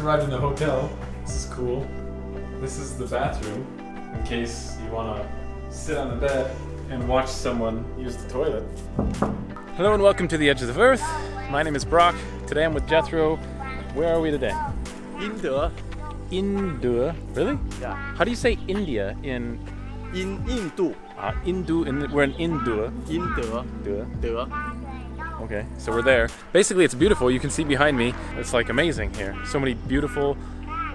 arrived in the hotel. This is cool. This is the bathroom, in case you want to sit on the bed and watch someone use the toilet. Hello and welcome to the Edges of Earth. My name is Brock. Today I'm with Jethro. Where are we today? YingDe. YingDe? Really? Yeah. How do you say India in... Indu. We're in Indua. YingDe. Okay, so we're there. Basically, it's beautiful. You can see behind me. It's like amazing here. So many beautiful,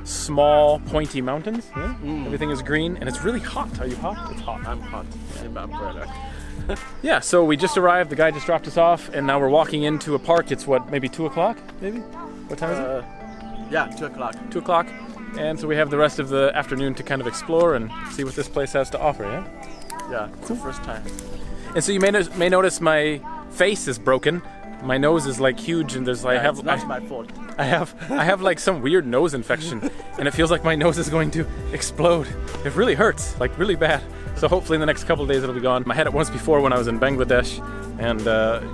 small, pointy mountains. Yeah? Everything is green, and it's really hot. Are you hot? It's hot. I'm hot. In my umbrella. Yeah, so we just arrived. The guy just dropped us off, and now we're walking into a park. It's what, maybe 2 o'clock? Maybe? What time is it? Yeah, 2 o'clock. 2 o'clock. And so we have the rest of the afternoon to kind of explore and see what this place has to offer, yeah? Yeah, it's the first time. And so you may notice my face is broken. My nose is like huge, and there's like It's not my fault. I have like some weird nose infection, and it feels like my nose is going to explode. It really hurts, like really bad. So hopefully in the next couple of days it'll be gone. I had it once before when I was in Bangladesh, and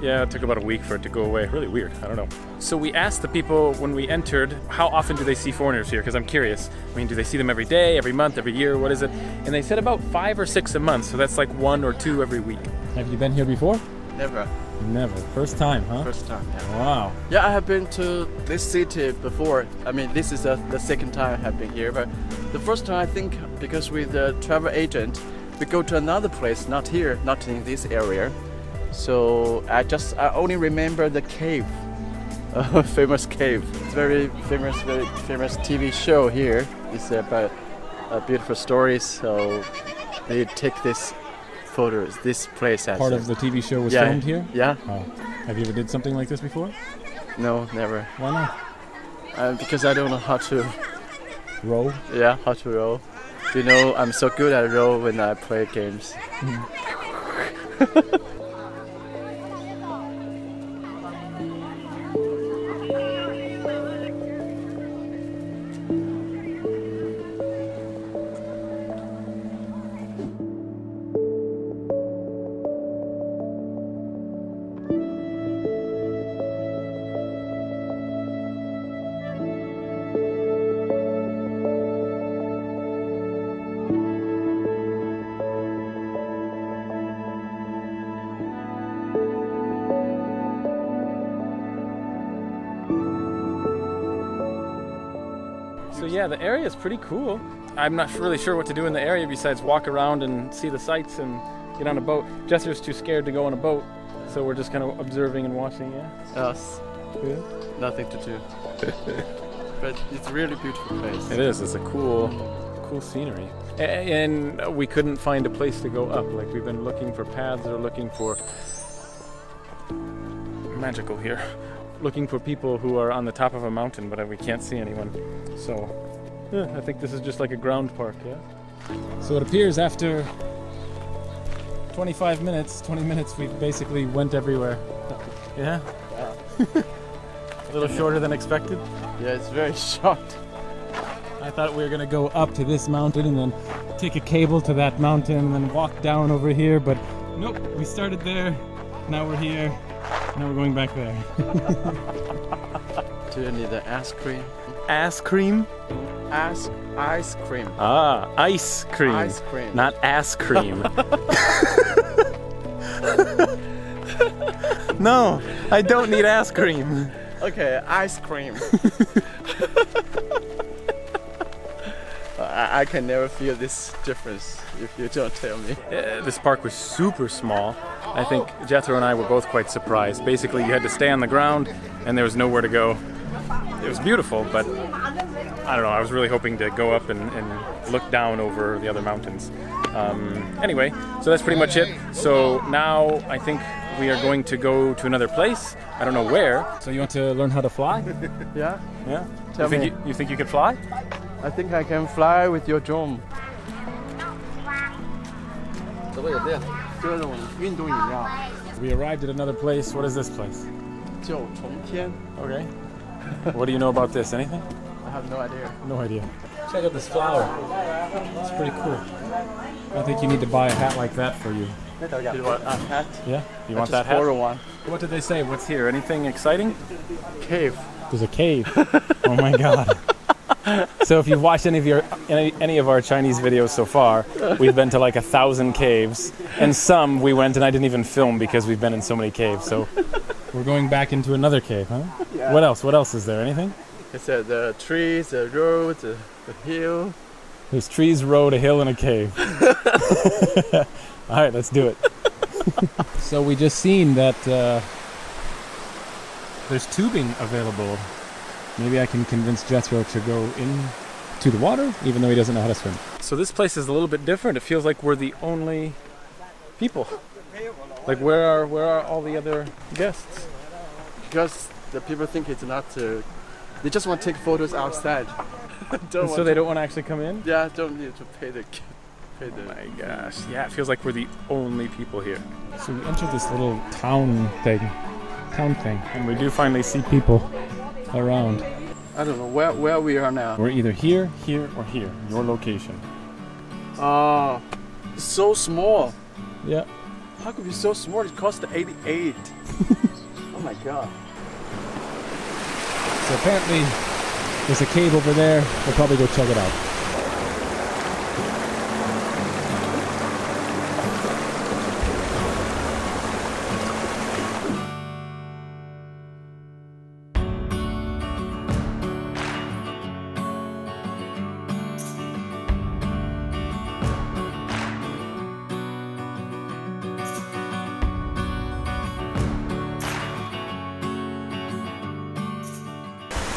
yeah, it took about a week for it to go away. Really weird, I don't know. So we asked the people when we entered, how often do they see foreigners here? Because I'm curious. I mean, do they see them every day, every month, every year? What is it? And they said about 5 or 6 a month, so that's like 1 or 2 every week. Have you been here before? Never. Never. First time, huh? First time, yeah. Wow. Yeah, I have been to this city before. I mean, this is the second time I have been here, but the first time I think because with the travel agent, we go to another place, not here, not in this area. So I only remember the cave, famous cave. It's very famous TV show here. It's about beautiful stories. So they take this photos. This place as part of the TV show was filmed here? Yeah. Oh. Have you ever did something like this before? No, never. Why not? Because I don't know how to row. Yeah, how to row. You know, I'm so good at row when I play games. So yeah, the area is pretty cool. I'm not really sure what to do in the area besides walk around and see the sights and get on a boat. Jester's too scared to go on a boat, so we're just kind of observing and watching, yeah? Yes. Yeah. Nothing to do. But it's a really beautiful place. It is. It's a cool scenery. And we couldn't find a place to go up. Like, we've been looking for paths or looking for... Magical here. Looking for people who are on the top of a mountain, but we can't see anyone. So, yeah, I think this is just like a ground park, yeah? So it appears after 20 minutes, we basically went everywhere. Yeah? Yeah. A little shorter than expected? Yeah, it's very short. I thought we were gonna go up to this mountain and then take a cable to that mountain and then walk down over here, but nope, we started there, now we're here, now we're going back there. Do you need the ice cream? Ass cream? Ice cream. Ah, ice cream. Ice cream. Not ass cream. No, I don't need ass cream. Okay, ice cream. I can never feel this difference if you don't tell me. This park was super small. I think Jethro and I were both quite surprised. Basically, you had to stay on the ground and there was nowhere to go. It was beautiful, but I don't know, I was really hoping to go up and look down over the other mountains. Anyway, so that's pretty much it. So now I think we are going to go to another place. I don't know where. So you want to learn how to fly? Yeah? Yeah? Tell me. You think you could fly? I think I can fly with your drone. We arrived at another place. What is this place? 九重天. Okay. What do you know about this? Anything? I have no idea. No idea. Check out this flower. It's pretty cool. I think you need to buy a hat like that for you. You want a hat? Yeah? You want I that just hat? borrow one. What did they say? What's here? Anything exciting? Cave. There's a cave. Oh my god. So if you've watched any of our Chinese videos so far, we've been to like 1,000 caves, and some we went and I didn't even film because we've been in so many caves. So we're going back into another cave, huh? Yeah. What else? What else is there? Anything? It's the trees, the road, the hill. There's trees, road, a hill, and a cave. All right, let's do it. So we just seen that there's tubing available. Maybe I can convince Jethro to go into the water, even though he doesn't know how to swim. So this place is a little bit different. It feels like we're the only people. Like where are all the other guests? Because the people think it's not. They just want to take photos outside. So they don't want to actually come in? Yeah, don't need to pay the. Oh my gosh! Yeah, it feels like we're the only people here. So we entered this little town thing, and we do finally see people around. I don't know where we are now. We're either here, here, or here. Your location. Oh, it's so small. Yeah. How could it be so small? It cost 88. Oh my god. So apparently there's a cave over there. We'll probably go check it out.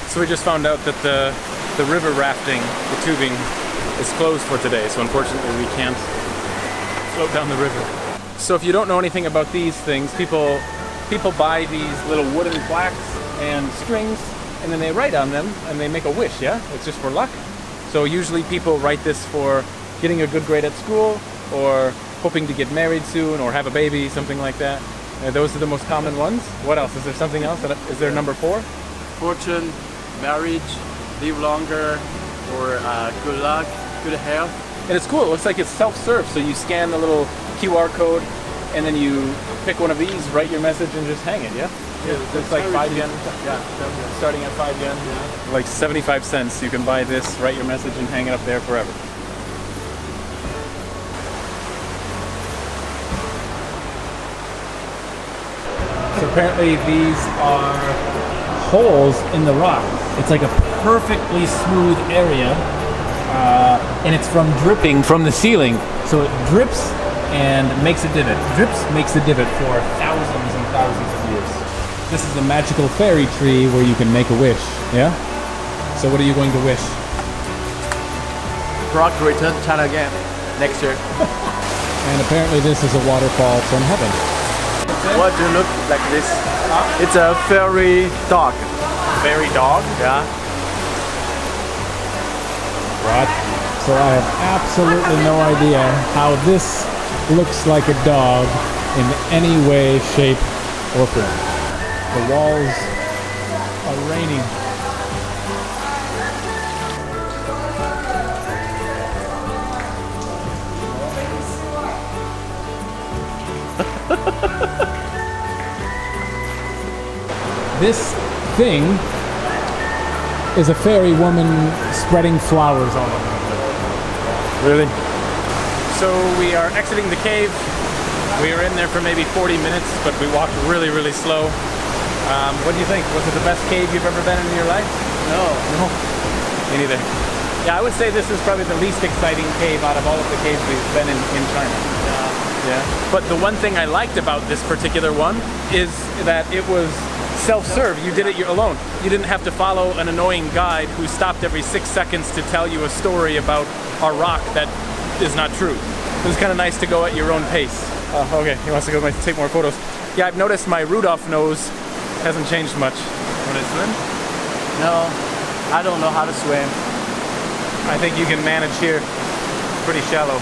So we just found out that the river rafting, the tubing, is closed for today. So unfortunately we can't float down the river. So if you don't know anything about these things, people buy these little wooden plaques and strings, and then they write on them and they make a wish, yeah? It's just for luck. So usually people write this for getting a good grade at school, or hoping to get married soon, or have a baby, something like that. Those are the most common ones. What else? Is there something else? Is there number 4? Fortune, marriage, live longer, or good luck, good health. And it's cool. It looks like it's self-serve. So you scan the little QR code, and then you pick one of these, write your message, and just hang it. Yeah. Yeah. It's like 5 yen. Yeah. Starting at 5 yen. Yeah. Like 75 cents. You can buy this, write your message, and hang it up there forever. So apparently these are holes in the rock. It's like a perfectly smooth area, and it's from dripping from the ceiling. So it drips and makes a divot. Drips makes a divot for thousands and thousands of years. This is a magical fairy tree where you can make a wish. Yeah. So what are you going to wish? Brock return to China again next year. And apparently this is a waterfall from heaven. What do you look like this? It's a fairy dog. Fairy dog? Yeah. Right. So I have absolutely no idea how this looks like a dog in any way, shape, or form. The walls are raining. This thing is a fairy woman spreading flowers all over. Really? So we are exiting the cave. We were in there for maybe 40 minutes, but we walked really, really slow. What do you think? Was it the best cave you've ever been in your life? No. Me neither. Yeah, I would say this is probably the least exciting cave out of all of the caves we've been in China. Yeah. But the one thing I liked about this particular one is that it was self-serve. You did it alone. You didn't have to follow an annoying guide who stopped every 6 seconds to tell you a story about a rock that is not true. It was kind of nice to go at your own pace. Okay, he wants to go take more photos. Yeah, I've noticed my Rudolph nose hasn't changed much. Want to swim? No, I don't know how to swim. I think you can manage here. Pretty shallow.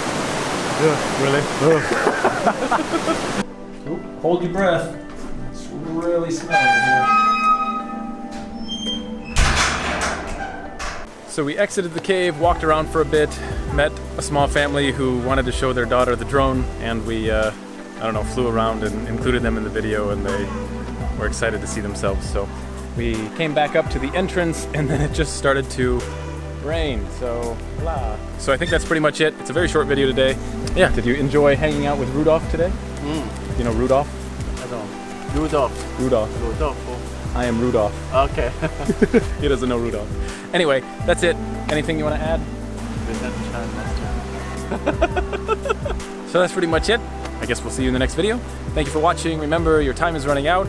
Really? Ooh, hold your breath. It's really smelly here. So we exited the cave, walked around for a bit, met a small family who wanted to show their daughter the drone, and we, I don't know, flew around and included them in the video, and they were excited to see themselves. So we came back up to the entrance, and then it just started to rain, so blah. So I think that's pretty much it. It's a very short video today. Yeah, did you enjoy hanging out with Rudolph today? You know Rudolph? I don't. Rudolph. Rudolph. Rudolph. I am Rudolph. Okay. He doesn't know Rudolph. Anyway, that's it. Anything you want to add? So that's pretty much it. I guess we'll see you in the next video. Thank you for watching. Remember, your time is running out.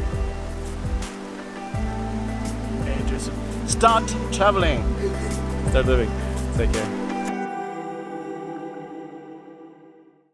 Okay, just start traveling. Start living. Take care.